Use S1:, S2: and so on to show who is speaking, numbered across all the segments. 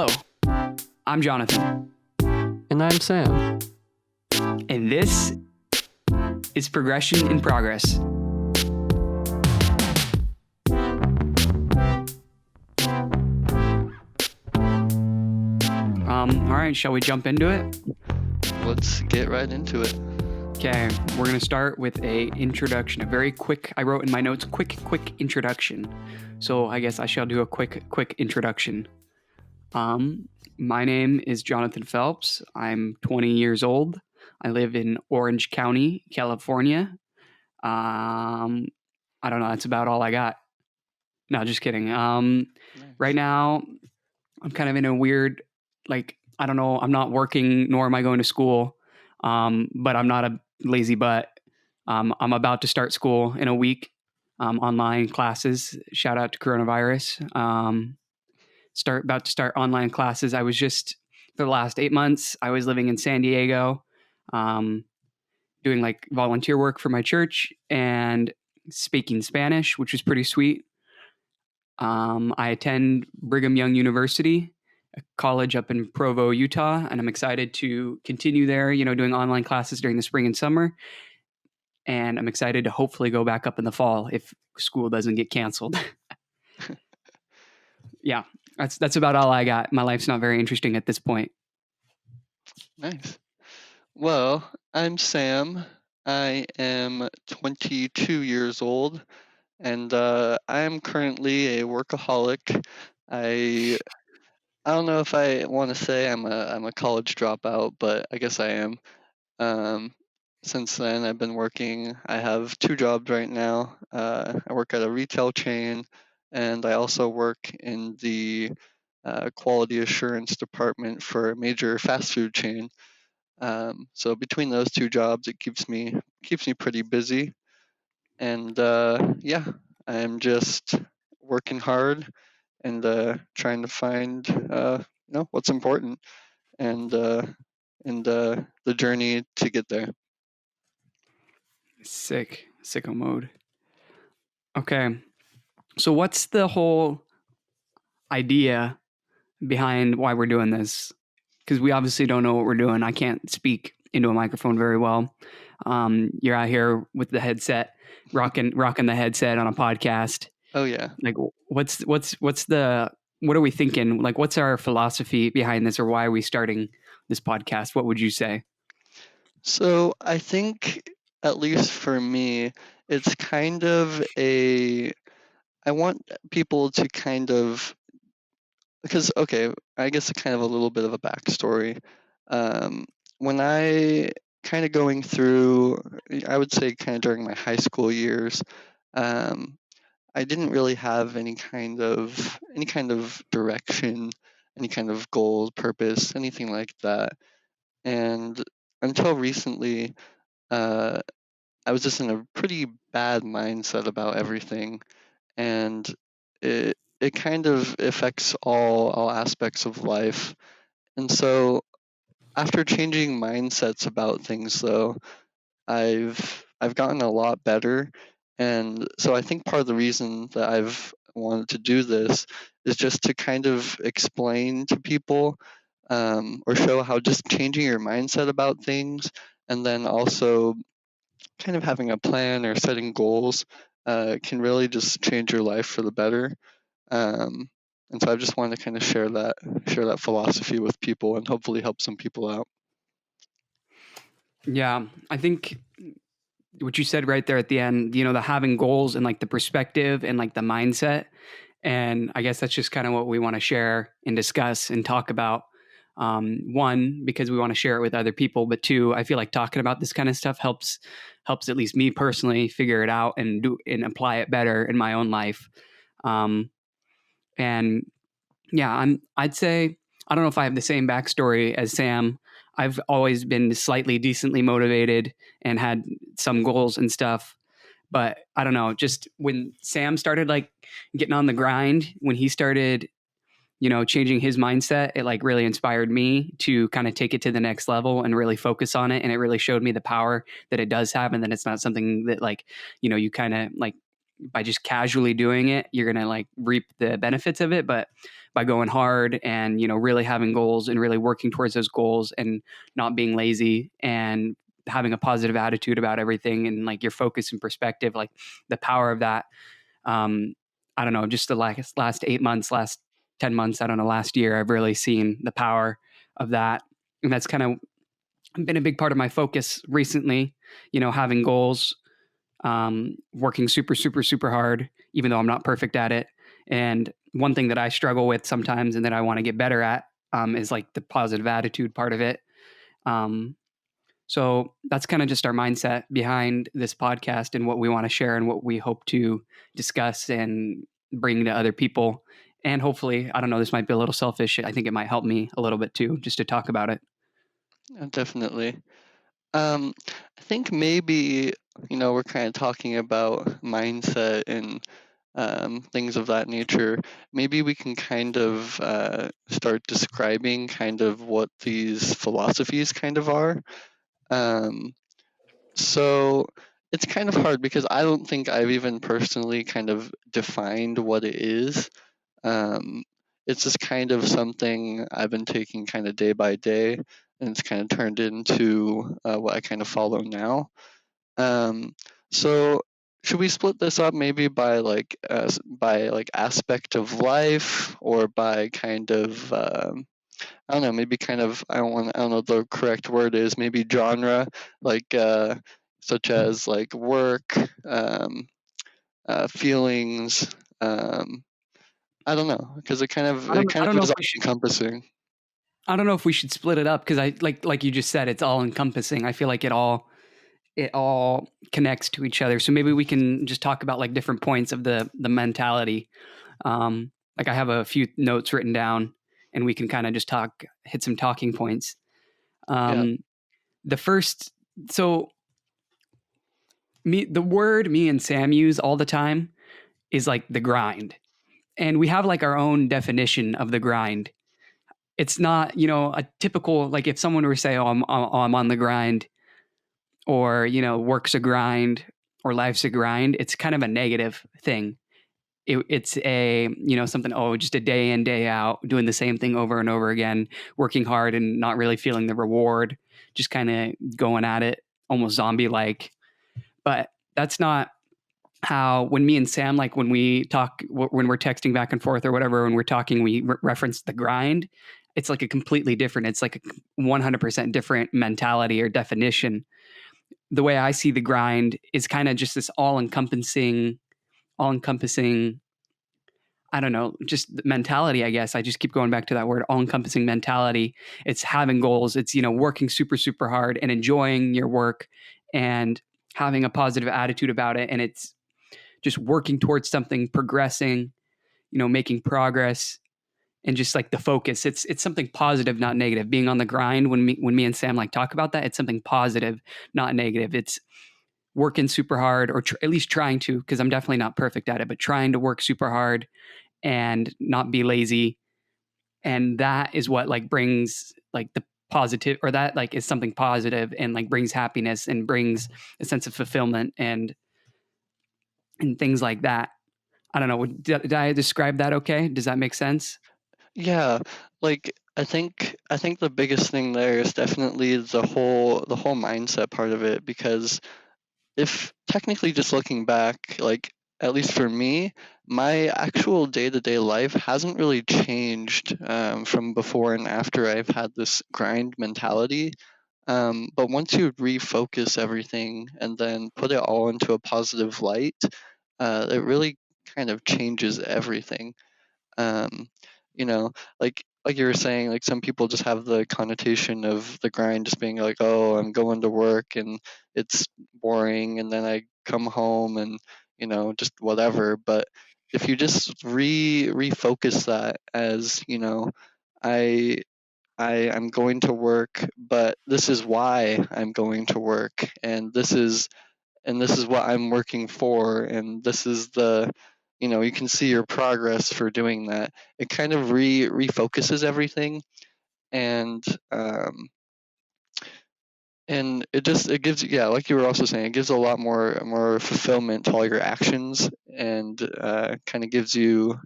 S1: Hello, I'm Jonathan,
S2: And I'm Sam.
S1: and this is Progression in Progress. All right, shall we jump into it?
S2: Let's get right into it.
S1: Okay, we're gonna start with a introduction, a very quick. I wrote in my notes, quick introduction. So I guess I shall do a quick introduction. My name is Jonathan Phelps. I'm 20 years old. I live in Orange County, California. I don't know. That's about all I got. No, just kidding.
S2: Nice.
S1: Right now, I'm kind of in a weird, I don't know. I'm not working, nor am I going to school. But I'm not a lazy butt. I'm about to start school in a week. Online classes. Shout out to coronavirus. About to start online classes. I was just for the last 8 months. I was living in San Diego, doing like volunteer work for my church and speaking Spanish, which was pretty sweet. I attend Brigham Young University, a college up in Provo, Utah, and I'm excited to continue there, doing online classes during the spring and summer. And I'm excited to hopefully go back up in the fall if school doesn't get canceled. Yeah, that's about all I got. My life's not very interesting at this point.
S2: Nice. Well, I'm Sam. I am 22 years old, and I'm currently a workaholic. I don't know if I want to say I'm a college dropout, but I guess I am. Um, since then, I've been working. I have 2 jobs right now. I work at a retail chain, and I also work in the quality assurance department for a major fast food chain. So between those 2 jobs, it keeps me pretty busy. And yeah, I'm just working hard and trying to find what's important and the journey to get there.
S1: Sicko mode. Okay, so what's the whole idea behind why we're doing this? Because we obviously don't know what we're doing. I can't speak into a microphone very well. You're out here with the headset, rocking the headset on a podcast.
S2: Oh yeah.
S1: Like, what are we thinking? Like, what's our philosophy behind this, or why are we starting this podcast? What would you say?
S2: So I think, at least for me, it's kind of I want people to kind of, because, okay, I guess kind of a little bit of a backstory. Um, when I kind of going through, I would say kind of during my high school years, um, I didn't really have any kind of direction, any kind of goal, purpose, anything like that. And until recently, uh, I was just in a pretty bad mindset about everything, and it kind of affects all aspects of life. And so after changing mindsets about things, though, I've gotten a lot better. And so I think part of the reason that I've wanted to do this is just to kind of explain to people, or show how just changing your mindset about things, and then also kind of having a plan or setting goals, can really just change your life for the better. Um, and so I just wanted to kind of share that philosophy with people and hopefully help some people out.
S1: Yeah, I think what you said right there at the end, the having goals and like the perspective and like the mindset. And I guess that's just kind of what we want to share and discuss and talk about. One, because we want to share it with other people, but two, I feel like talking about this kind of stuff helps at least me personally figure it out and apply it better in my own life. And yeah, I'd say, I don't know if I have the same backstory as Sam. I've always been slightly decently motivated and had some goals and stuff. But I don't know, just when Sam started like getting on the grind, when he started, changing his mindset, it like really inspired me to kind of take it to the next level and really focus on it. And it really showed me the power that it does have. And then it's not something that like, you kind of like by just casually doing it, you're going to like reap the benefits of it. But by going hard and, really having goals and really working towards those goals and not being lazy and having a positive attitude about everything and like your focus and perspective, like the power of that. Um, I don't know, just the last 8 months, last 10 months, I don't know, last year, I've really seen the power of that. And that's kind of been a big part of my focus recently, having goals, working super, super, super hard, even though I'm not perfect at it. And one thing that I struggle with sometimes and that I want to get better at is like the positive attitude part of it. Um, so that's kind of just our mindset behind this podcast and what we want to share and what we hope to discuss and bring to other people. And hopefully, I don't know, this might be a little selfish. I think it might help me a little bit too, just to talk about it.
S2: Definitely. I think maybe, we're kind of talking about mindset and things of that nature. Maybe we can kind of start describing kind of what these philosophies kind of are. Um, so it's kind of hard because I don't think I've even personally kind of defined what it is. Um, it's just kind of something I've been taking kind of day by day, and it's kind of turned into what I kind of follow now. Um, so should we split this up maybe by like aspect of life or by kind of I don't know, maybe kind of I don't know what the correct word is, maybe genre, like such as like work, feelings, I don't know, because it kind
S1: I don't
S2: of
S1: know
S2: is
S1: if
S2: all
S1: we should.
S2: encompassing.
S1: I don't know if we should split it up because I like you just said, it's all encompassing. I feel like it all connects to each other. So maybe we can just talk about like different points of the mentality. Like I have a few notes written down, and we can kind of just hit some talking points.
S2: Yeah.
S1: The first, so the word me and Sam use all the time is like the grind, and we have like our own definition of the grind. It's not, a typical, like if someone were to say, I'm on the grind, or, work's a grind, or life's a grind, it's kind of a negative thing. It's a, something, just a day in, day out, doing the same thing over and over again, working hard and not really feeling the reward, just kind of going at it, almost zombie like. But that's not how, when me and Sam, like when we talk, when we're texting back and forth or whatever, when we're talking, we reference the grind. It's like a completely different, it's like a 100% different mentality or definition. The way I see the grind is kind of just this all encompassing, I don't know, just mentality, I guess. I just keep going back to that word, all encompassing mentality. It's having goals, it's, working super, super hard and enjoying your work and having a positive attitude about it. And it's just working towards something, progressing, making progress, and just like the focus. It's something positive, not negative. Being on the grind, when me and Sam like talk about that, it's something positive, not negative. It's working super hard, or at least trying to, because I'm definitely not perfect at it, but trying to work super hard and not be lazy. And that is what like brings like the positive, or that like is something positive and like brings happiness and brings a sense of fulfillment and things like that. I don't know. Did I describe that okay? Does that make sense?
S2: Yeah, like I think the biggest thing there is definitely the whole mindset part of it, because if technically just looking back, like at least for me, my actual day-to-day life hasn't really changed from before and after I've had this grind mentality. But once you refocus everything and then put it all into a positive light, it really kind of changes everything. Um, you know, like you were saying, like some people just have the connotation of the grind just being like, oh, I'm going to work and it's boring, and then I come home and just whatever. But if you just refocus that as I I'm going to work, but this is why I'm going to work, and this is what I'm working for, and this is the you can see your progress for doing that. It kind of refocuses everything, and it gives, yeah, like you were also saying, it gives a lot more fulfillment to all your actions, and kind of gives you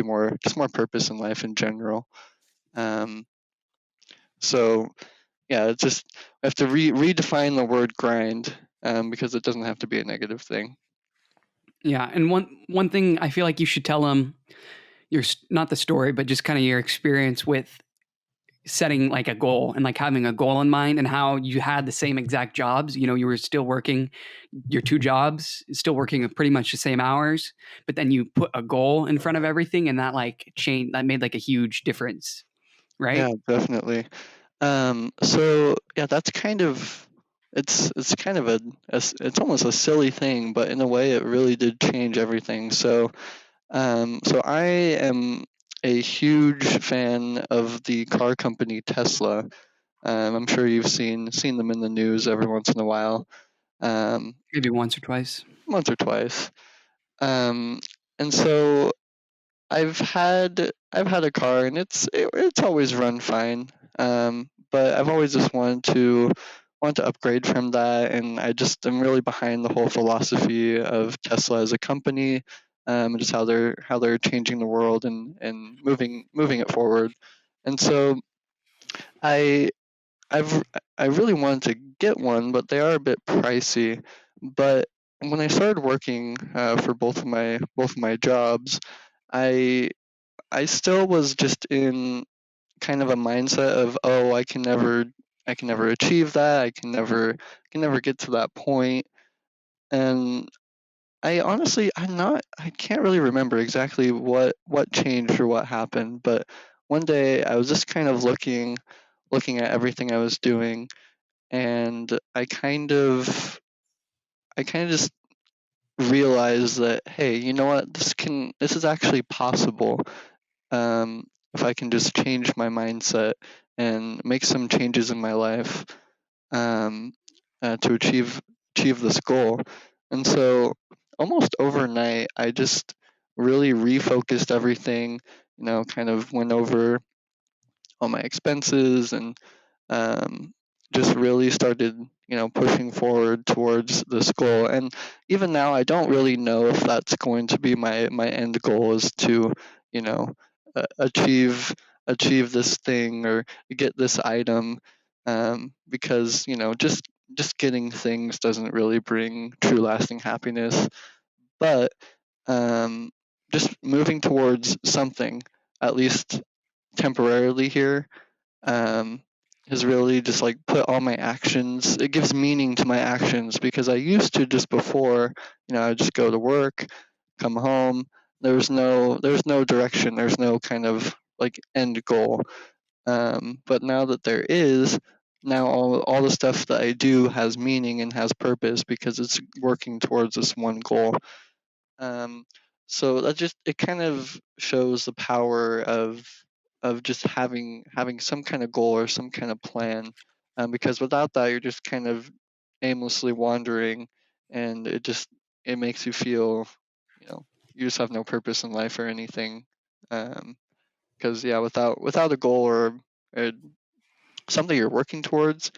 S2: more purpose in life in general. Um, so yeah, it's just we have to redefine the word grind, because it doesn't have to be a negative thing.
S1: Yeah, and one thing I feel like you should tell them your not the story, but just kind of your experience with setting like a goal and like having a goal in mind, and how you had the same exact jobs. You know, you were still working your two jobs, still working at pretty much the same hours, but then you put a goal in front of everything, and that like change that made like a huge difference, right?
S2: Yeah, definitely. So yeah, that's kind of it's kind of it's almost a silly thing, but in a way, it really did change everything. So I am a huge fan of the car company Tesla. I'm sure you've seen them in the news every once in a while, um,
S1: Maybe once or twice.
S2: once or twice. Um, and so I've had a car, and it's always run fine. But I've always just wanted to upgrade from that, and I just am really behind the whole philosophy of Tesla as a company, and just how they're changing the world and moving it forward. And so I I've I really wanted to get one, but they are a bit pricey. But when I started working for both of my jobs, I I still was just in kind of a mindset of, oh, I can never achieve that. I can never get to that point. And I can't really remember exactly what changed or what happened, but one day I was just kind of looking at everything I was doing, and I kind of just realized that, hey, you know what, this is actually possible, if I can just change my mindset and make some changes in my life, um, to achieve this goal. And so almost overnight, I just really refocused everything. Kind of went over all my expenses, and just really started pushing forward towards this goal. And even now, I don't really know if that's going to be my end goal, is to you know achieve this thing or get this item, because just getting things doesn't really bring true lasting happiness. But um, just moving towards something, at least temporarily here, um, has really just like put all my actions. It gives meaning to my actions, because I used to, just before, I would just go to work, come home. There's no direction. There's no kind of like end goal. But now that there is, now all the stuff that I do has meaning and has purpose, because it's working towards this one goal. Um, so it kind of shows the power of just having some kind of goal or some kind of plan, because without that, you're just kind of aimlessly wandering, and it makes you feel, you know you just have no purpose in life or anything. Because yeah, without a goal, or something you're working towards,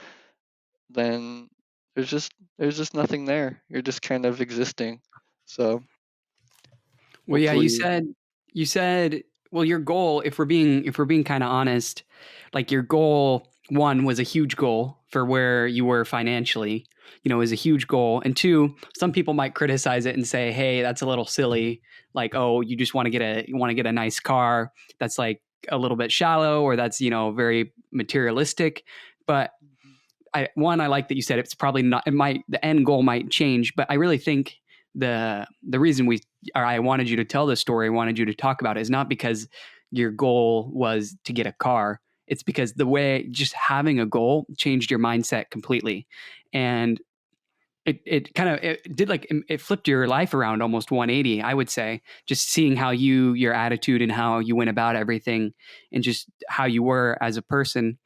S2: then there's just nothing there. You're just kind of existing. So
S1: Well, yeah,
S2: hopefully.
S1: you said well your goal, if we're being kind of honest, like your goal one was a huge goal for where you were financially, is a huge goal. And two, some people might criticize it and say, "Hey, that's a little silly. Like, oh, you just want to get a nice car. That's like a little bit shallow or that's, very materialistic." But I like that you said it's probably not. The end goal might change, but I really think the reason I wanted you to tell this story, wanted you to talk about it, is not because your goal was to get a car. It's because the way just having a goal changed your mindset completely, and it kind of it did like it flipped your life around almost 180. I would say just seeing how your attitude and how you went about everything, and just how you were as a person,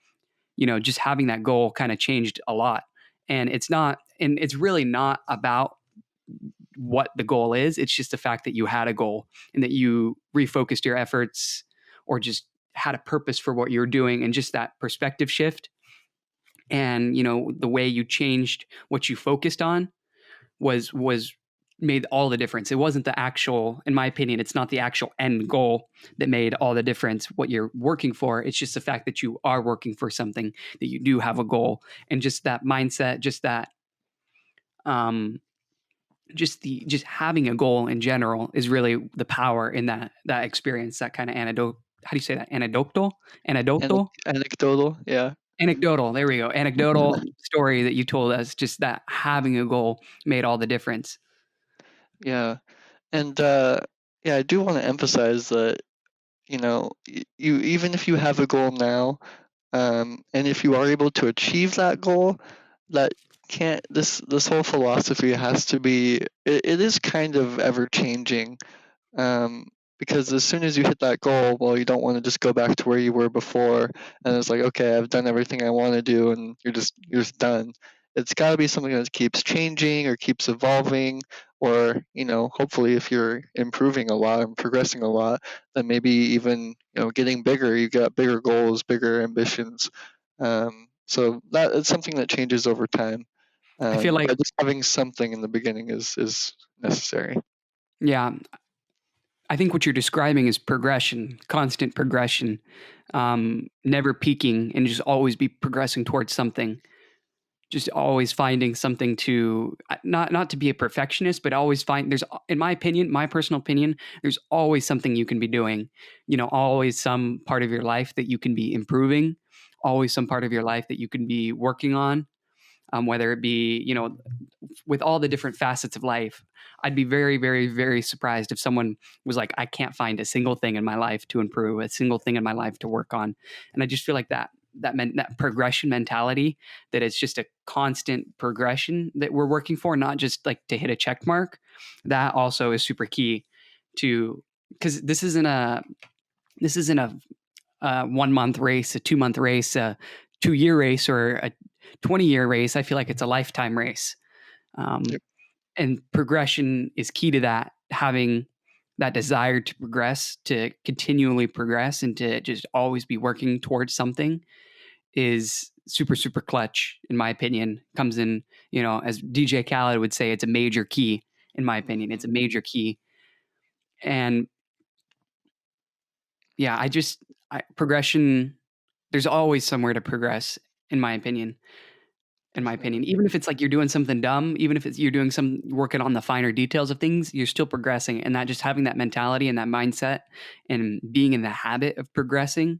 S1: just having that goal kind of changed a lot. And it's really not about what the goal is. It's just the fact that you had a goal and that you refocused your efforts or just had a purpose for what you're doing, and just that perspective shift. And, the way you changed what you focused on was made all the difference. It wasn't the actual, in my opinion, it's not the actual end goal that made all the difference, what you're working for. It's just the fact that you are working for something, that you do have a goal, and just that mindset, um, just having a goal in general is really the power in that experience, that kind of anecdote. How do you say that?
S2: Anecdotal, yeah.
S1: Anecdotal. There we go. Anecdotal story that you told us. Just that having a goal made all the difference.
S2: Yeah. And yeah, I do want to emphasize that, you even if you have a goal now, and if you are able to achieve that goal, that can't this whole philosophy has to be it is kind of ever changing, um, because as soon as you hit that goal, well, you don't want to just go back to where you were before, and it's like, okay, I've done everything I want to do, and you're just done. It's got to be something that keeps changing or keeps evolving, or hopefully, if you're improving a lot and progressing a lot, then maybe even getting bigger. You got bigger goals, bigger ambitions. So that it's something that changes over time.
S1: I feel like,
S2: But just having something in the beginning is necessary.
S1: yeah, I think what you're describing is progression, constant progression, never peaking, and just always be progressing towards something. Just always finding something to not to be a perfectionist, but always find there's, in my opinion, my personal opinion, there's always something you can be doing. Always some part of your life that you can be improving, always some part of your life that you can be working on. Whether it be, with all the different facets of life, I'd be very, very, very surprised if someone was like, I can't find a single thing in my life to improve, a single thing in my life to work on. And I just feel like that progression mentality, that it's just a constant progression that we're working for, not just like to hit a check mark. That also is super key to, because this isn't a 1 month race, a 2 month race, a 2 year race, or a 20-year race. I feel like it's a lifetime race. Um,
S2: Yep.
S1: and progression is key to that. Having that desire to progress, to continually progress, and to just always be working towards something is super, super clutch, in my opinion. Comes in, as DJ Khaled would say, it's a major key, in my opinion. It's a
S2: Mhm.
S1: major key. And yeah, progression, there's always somewhere to progress, in my opinion.
S2: Definitely.
S1: Even if it's like you're doing something dumb, even if you're doing some working on the finer details of things, you're still progressing. And that, just having that mentality and that mindset, and being in the habit of progressing,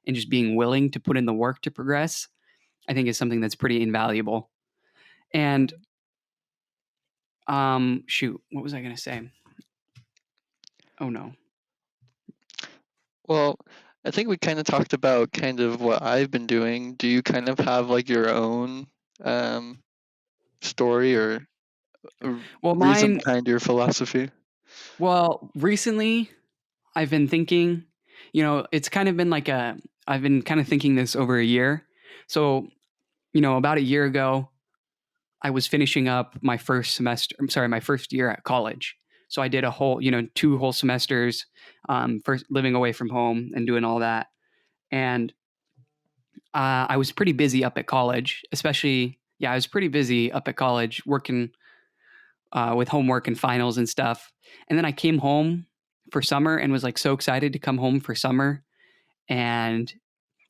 S1: and just being willing to put in the work to progress, I think is something that's pretty invaluable. And shoot, what was I going to say? Oh no.
S2: Well, I think we kind of talked about kind of what I've been doing. Do you kind of have like your own um, story or
S1: Well,
S2: reason
S1: mine,
S2: behind your philosophy?
S1: recently I've been thinking, it's kind of been like I've been kind of thinking this over a year. So, about a year ago, I was finishing up my first semester. I'm sorry, my first year at college. So I did a whole, 2 whole semesters, first living away from home and doing all that. And I was pretty busy up at college, especially, yeah, I was pretty busy up at college working with homework and finals and stuff. And then I came home for summer and was like so excited to come home for summer. And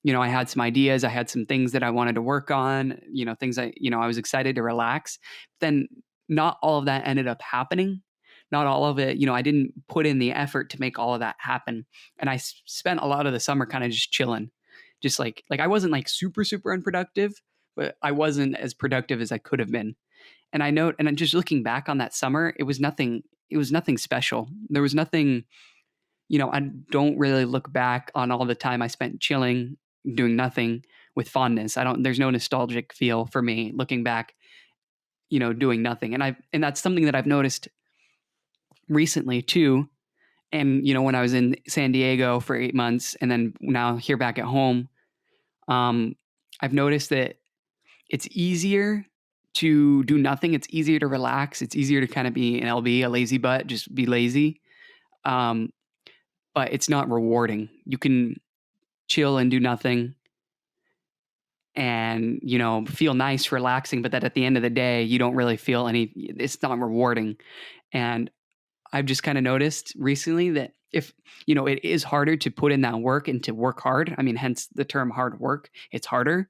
S1: I had some ideas. I had some things that I wanted to work on, things I was excited to relax. Then not all of that ended up happening. Not all of it, I didn't put in the effort to make all of that happen. And I spent a lot of the summer kind of just chilling. Just like I wasn't like super, super unproductive, but I wasn't as productive as I could have been. And I know, and I'm just looking back on that summer, it was nothing special. There was nothing, I don't really look back on all the time I spent chilling, doing nothing with fondness. There's no nostalgic feel for me looking back, doing nothing. And that's something that I've noticed recently too. And, when I was in San Diego for 8 months and then now here back at home, um, I've noticed that it's easier to do nothing. It's easier to relax. It's easier to kind of be an LB, a lazy butt, just be lazy. Um, but it's not rewarding. You can chill and do nothing and feel nice, relaxing, but that at the end of the day you don't really feel it's not rewarding. And I've just kind of noticed recently that if, it is harder to put in that work and to work hard. I mean, hence the term hard work. It's harder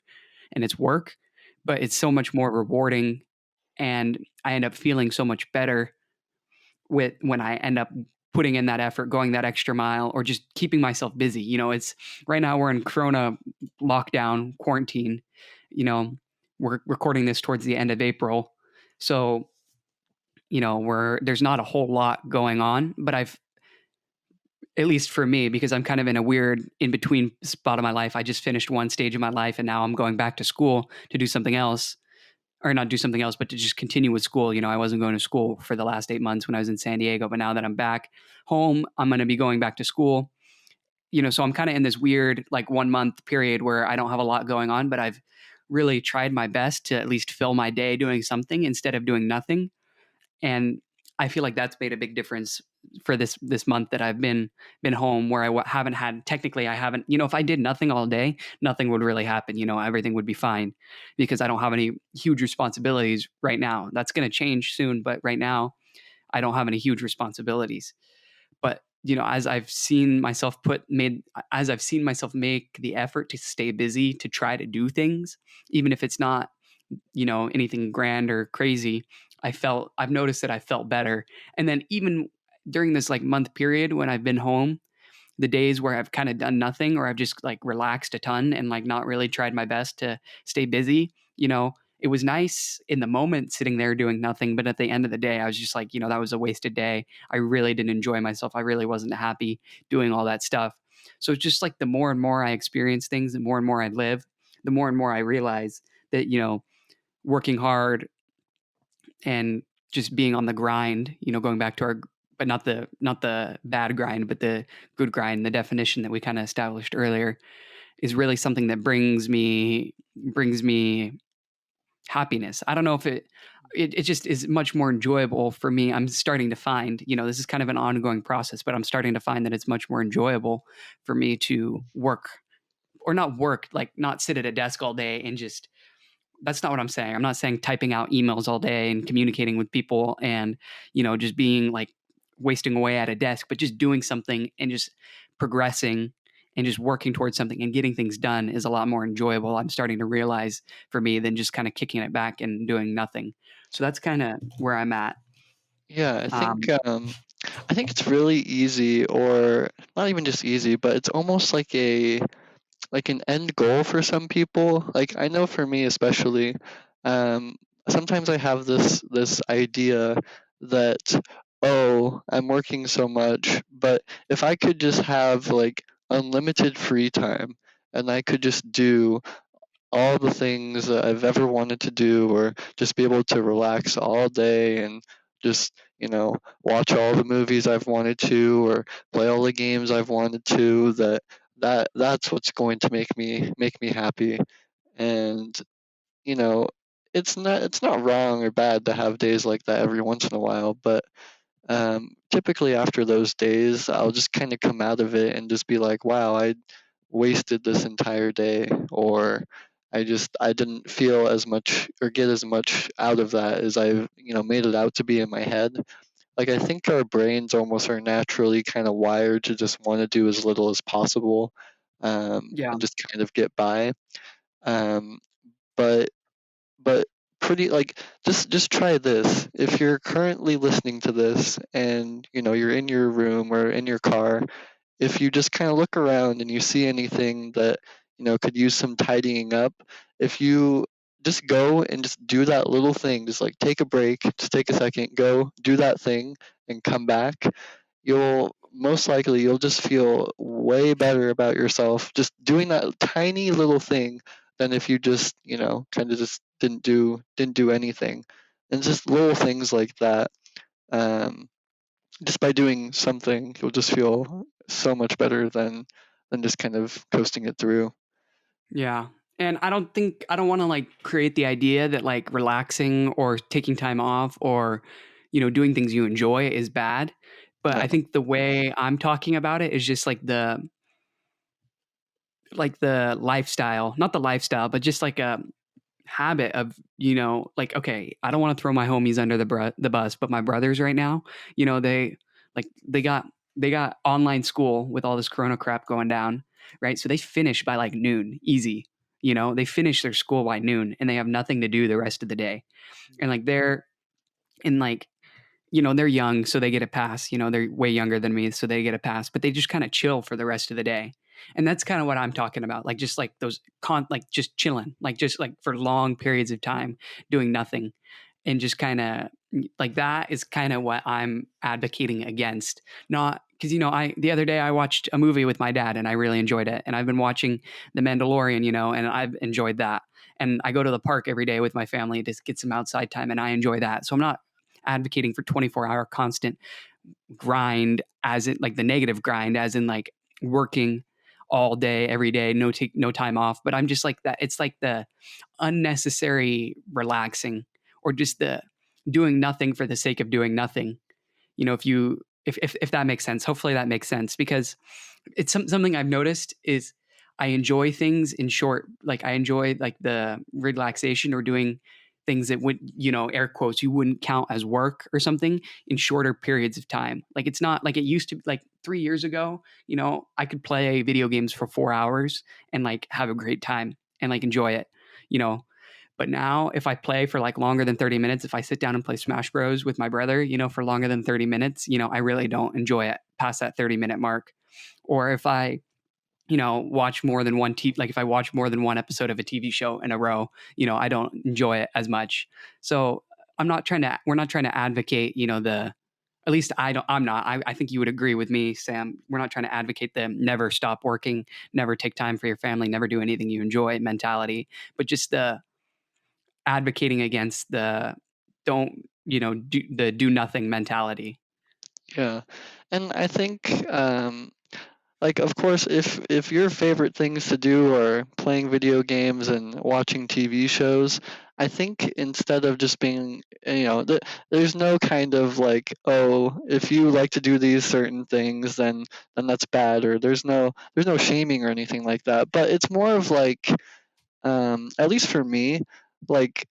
S1: and it's work, but it's so much more rewarding. And I end up feeling so much better with when I end up putting in that effort, going that extra mile, or just keeping myself busy. It's right now we're in Corona lockdown, quarantine. You know, we're recording this towards the end of April. So, there's not a whole lot going on, but I've, at least for me, because I'm kind of in a weird in between spot of my life. I just finished one stage of my life and now I'm going back to school to do something else, or not do something else, but to just continue with school. I wasn't going to school for the last 8 months when I was in San Diego, but now that I'm back home, I'm going to be going back to school. So I'm kind of in this weird, like 1 month period where I don't have a lot going on, but I've really tried my best to at least fill my day doing something instead of doing nothing. And I feel like that's made a big difference for this month that I've been home, where haven't had, technically I haven't, if I did nothing all day, nothing would really happen. Everything would be fine because I don't have any huge responsibilities right now. That's going to change soon, but right now I don't have any huge responsibilities. But as I've seen myself make the effort to stay busy, to try to do things, even if it's not anything grand or crazy, I've noticed that I felt better. And then even during this like month period when I've been home, the days where I've kind of done nothing, or I've just like relaxed a ton and like not really tried my best to stay busy, it was nice in the moment sitting there doing nothing. But at the end of the day, I was just like, that was a wasted day. I really didn't enjoy myself. I really wasn't happy doing all that stuff. So it's just like the more and more I experience things, the more and more I live, the more and more I realize that, working hard and just being on the grind, going back to our, but not the bad grind, but the good grind, the definition that we kind of established earlier, is really something that brings me happiness. I don't know if it just is much more enjoyable for me. I'm starting to find, this is kind of an ongoing process, but I'm starting to find that it's much more enjoyable for me to work, or not work, like not sit at a desk all day and just, that's not what I'm saying. I'm not saying typing out emails all day and communicating with people and, just being like wasting away at a desk, but just doing something and just progressing and just working towards something and getting things done is a lot more enjoyable. I'm starting to realize for me than just kind of kicking it back and doing nothing. So that's kind of where I'm at.
S2: Yeah,
S1: Um,
S2: I think it's really easy, or not even just easy, but it's almost like an end goal for some people. Like I know for me especially, um, sometimes I have this idea that, oh, I'm working so much, but if I could just have like unlimited free time and I could just do all the things that I've ever wanted to do, or just be able to relax all day and just, watch all the movies I've wanted to, or play all the games I've wanted to, that's what's going to make me happy. And, you know, it's not wrong or bad to have days like that every once in a while, but typically after those days, I'll just kind of come out of it and just be like, wow, I wasted this entire day, or I didn't feel as much or get as much out of that as I've made it out to be in my head. Like I think our brains almost are naturally kind of wired to just want to do as little as possible,
S1: yeah.
S2: and just kind of get by. Um, but but pretty like just try this. If you're currently listening to this and you're in your room or in your car, if you just kind of look around and you see anything that could use some tidying up, if you just go and just do that little thing, just like take a break, just take a second, go do that thing and come back, you'll just feel way better about yourself just doing that tiny little thing than if you just kind of just didn't do anything. And just little things like that, um, just by doing something, you'll just feel so much better than just kind of coasting it through.
S1: Yeah. And I don't want to like create the idea that like relaxing or taking time off or, doing things you enjoy is bad. But
S2: No.
S1: I think the way I'm talking about it is just like the lifestyle, not the lifestyle, but just like habit of, like, okay, I don't want to throw my homies under the bus, but my brothers right now, they like they got online school with all this corona crap going down, right? So they finish by like noon, easy. They finish their school by noon and they have nothing to do the rest of the day. And like they're in like, they're young, so they get a pass. They're way younger than me, so they get a pass, but they just kind of chill for the rest of the day. And that's kind of what I'm talking about. Like just like those like just chilling, like just like for long periods of time doing nothing and just kind of like that is kind of what I'm advocating against. Not because I the other day I watched a movie with my dad and I really enjoyed it, and I've been watching The Mandalorian, and I've enjoyed that. And I go to the park every day with my family to get some outside time, and I enjoy that. So I'm not advocating for 24-hour constant grind, as in like the negative grind, as in like working all day every day, no time off. But I'm just like that. It's like the unnecessary relaxing, or just the doing nothing for the sake of doing nothing. If you if that makes sense. Hopefully that makes sense, because it's something I've noticed is I enjoy things in short, like I enjoy like the relaxation or doing things that would, air quotes, you wouldn't count as work or something in shorter periods of time. Like it's not like it used to, like 3 years ago, I could play video games for 4 hours and like have a great time and like enjoy it, you know. But now if I play for like longer than 30 minutes, if I sit down and play Smash Bros with my brother, for longer than 30 minutes, I really don't enjoy it past that 30-minute mark. Or if I watch more than like if I watch more than one episode of a TV show in a row, I don't enjoy it as much. So we're not trying to advocate, at least I'm not, I think you would agree with me, Sam. We're not trying to advocate the never stop working, never take time for your family, never do anything you enjoy mentality, but just the advocating against the don't, do nothing mentality.
S2: Yeah. And I think like of course if your favorite things to do are playing video games and watching TV shows, I think instead of just being, there's no kind of like, oh, if you like to do these certain things, then that's bad, or there's no shaming or anything like that. But it's more of like, at least for me, like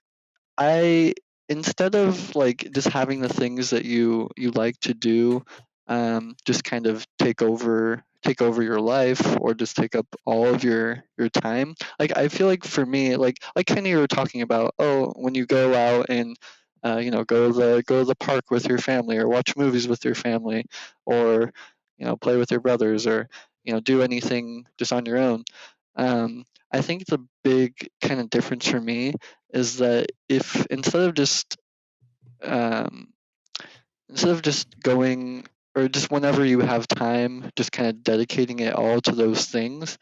S2: I instead of like just having the things that you like to do, just kind of take over your life, or just take up all of your time. Like I feel like for me, like Kenny, you were talking about, oh, when you go out and go to the park with your family, or watch movies with your family, or play with your brothers, or do anything just on your own. I think the big kind of difference for me is that if um, instead of just going, or just whenever you have time, just kind of dedicating it all to those things,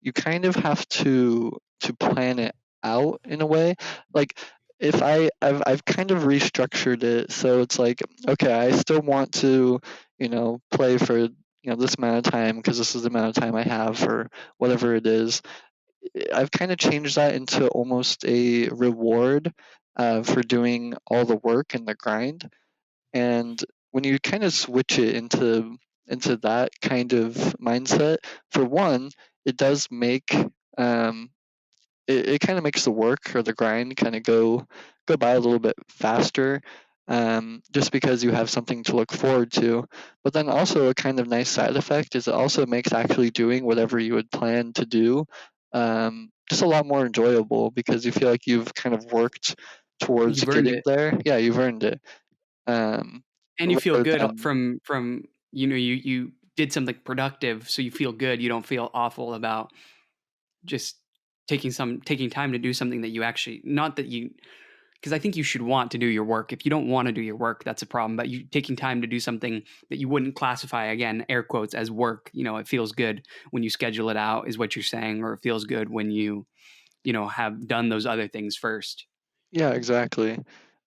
S2: you kind of have to plan it out in a way. Like if I've kind of restructured it, so it's like, okay, I still want to play for this amount of time, because this is the amount of time I have, or whatever it is. I've kind of changed that into almost a reward for doing all the work and the grind. And when you kind of switch it into that kind of mindset, for one, it does make it kind of makes the work or the grind kind of go by a little bit faster, just because you have something to look forward to. But then also a kind of nice side effect is it also makes actually doing whatever you had planned to do just a lot more enjoyable, because you feel like you've kind of worked towards
S1: You've earned
S2: getting
S1: it.
S2: there. Yeah, you've earned it. Um,
S1: And you feel
S2: rather
S1: good
S2: than
S1: from you did something productive, so you feel good. You don't feel awful about just taking time to do something that you actually, not that you, because I think you should want to do your work. If you don't want to do your work, that's a problem. But you taking time to do something that you wouldn't classify, again, air quotes, as work, it feels good when you schedule it out, is what you're saying, or it feels good when you have done those other things first.
S2: Yeah, exactly.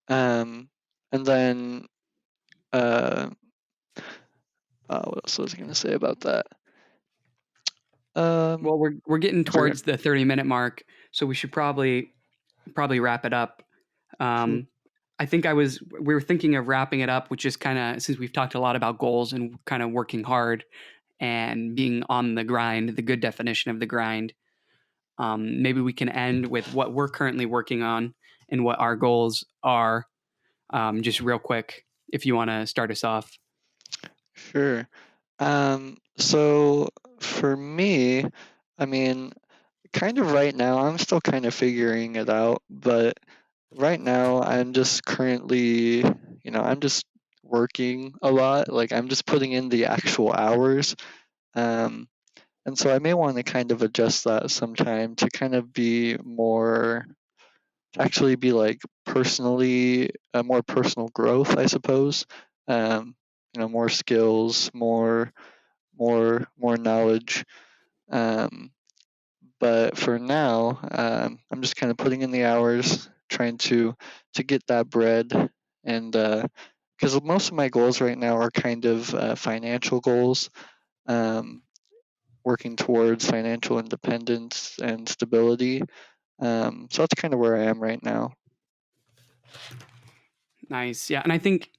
S2: Um, and then uh, what else was I going to say about that? Um,
S1: Well, we're getting
S2: I forgot.
S1: towards the 30-minute mark, so we should probably wrap it up.
S2: Sure.
S1: Um, I think we were thinking of wrapping it up with just kind of, since we've talked a lot about goals and kind of working hard and being on the grind, the good definition of the grind. maybe we can end with what we're currently working on and what our goals are, just real quick, if you want to start us off.
S2: Sure. So for me, I mean, kind of right now, I'm still kind of figuring it out, but right now I'm just currently, I'm just working a lot. Like I'm just putting in the actual hours. Um, and so I may want to kind of adjust that sometime to kind of be more, actually be like personally, more personal growth, I suppose. Um, more skills, more knowledge. Um, but for now, I'm just kind of putting in the hours, trying to get that bread, and because most of my goals right now are kind of financial goals, um, working towards financial independence and stability. So that's kind of where I am right now.
S1: Nice. Yeah. And I think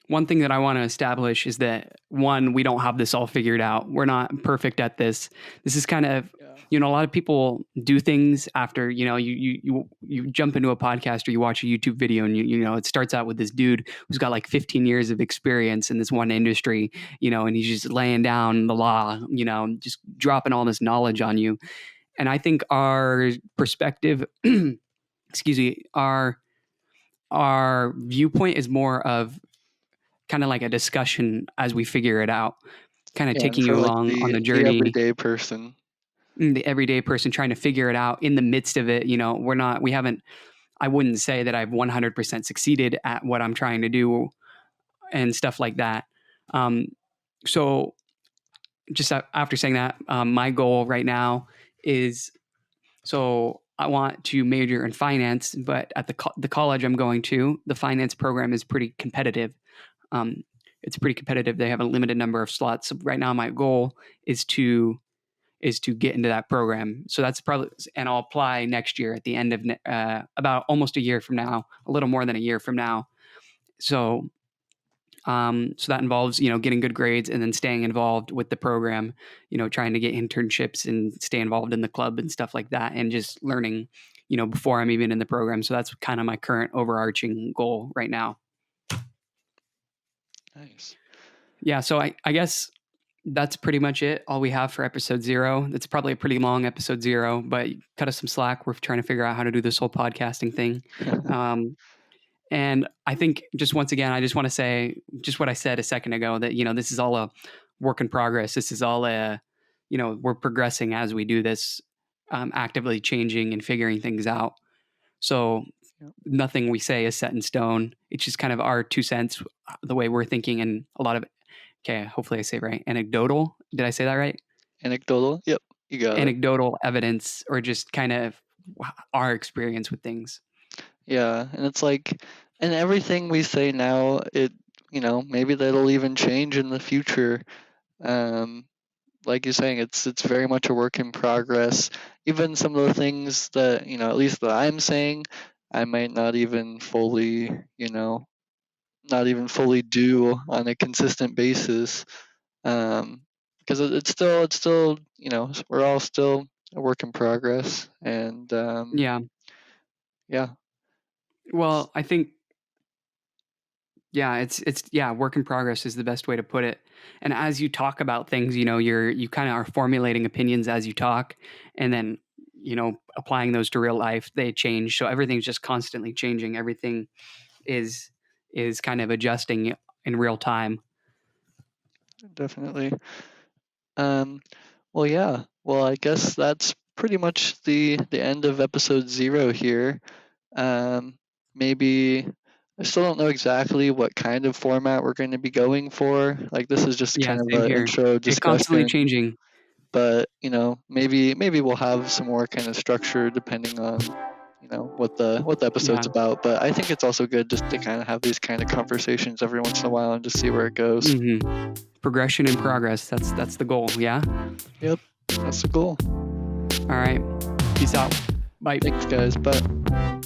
S1: one thing that I want to establish is that, one, we don't have this all figured out. We're not perfect at this. This is kind of, a lot of people do things after, you jump into a podcast or you watch a YouTube video and it starts out with this dude who's got like 15 years of experience in this one industry, and he's just laying down the law, just dropping all this knowledge on you. And I think our perspective, excuse me, our viewpoint is more of kind of like a discussion as we figure it out, kind of taking you
S2: like
S1: along on the
S2: the
S1: journey.
S2: everyday person.
S1: The everyday person trying to figure it out in the midst of it. I wouldn't say that I've 100% succeeded at what I'm trying to do and stuff like that. So just after saying that, my goal right now is, so I want to major in finance, but at the college I'm going to, the finance program is pretty competitive. It's pretty competitive. They have a limited number of slots. So right now my goal is to get into that program. So that's probably, and I'll apply next year at the end of about almost a year from now, a little more than a year from now. So so that involves, getting good grades and then staying involved with the program, trying to get internships and stay involved in the club and stuff like that, and just learning, before I'm even in the program. So that's kind of my current overarching goal right now.
S2: Nice.
S1: Yeah. So I guess that's pretty much it. All we have for episode 0. It's probably a pretty long episode 0, but cut us some slack. We're trying to figure out how to do this whole podcasting thing. And I think just once again, I just want to say just what I said a second ago, that, this is all a work in progress. This is all we're progressing as we do this, actively changing and figuring things out. So nothing we say is set in stone. It's just kind of our 2 cents, the way we're thinking, and a lot of, okay, hopefully I say it right, anecdotal. Did I say that right?
S2: Anecdotal. Yep. You got
S1: anecdotal evidence, or just kind of our experience with things.
S2: Yeah. And it's like, and everything we say now, maybe that'll even change in the future. Like you're saying, it's very much a work in progress. Even some of the things that, at least that I'm saying, I might not even fully, do on a consistent basis. Because it's still, we're all still a work in progress. And
S1: yeah. Well, I think, it's work in progress is the best way to put it. And as you talk about things, you kind of are formulating opinions as you talk, and then, applying those to real life, they change. So everything's just constantly changing. Everything is kind of adjusting in real time.
S2: Definitely. Well, yeah. Well, I guess that's pretty much the end of episode 0 here. Maybe I still don't know exactly what kind of format we're going to be going for. Like, this is just kind of an intro discussion.
S1: It's constantly changing.
S2: But, maybe we'll have some more kind of structure depending on, what the episode's about. But I think it's also good just to kind of have these kind of conversations every once in a while and just see where it goes.
S1: Mm-hmm. Progression and progress. That's the goal. Yeah.
S2: Yep. That's the goal.
S1: All right. Peace out. Bye.
S2: Thanks, guys. Bye.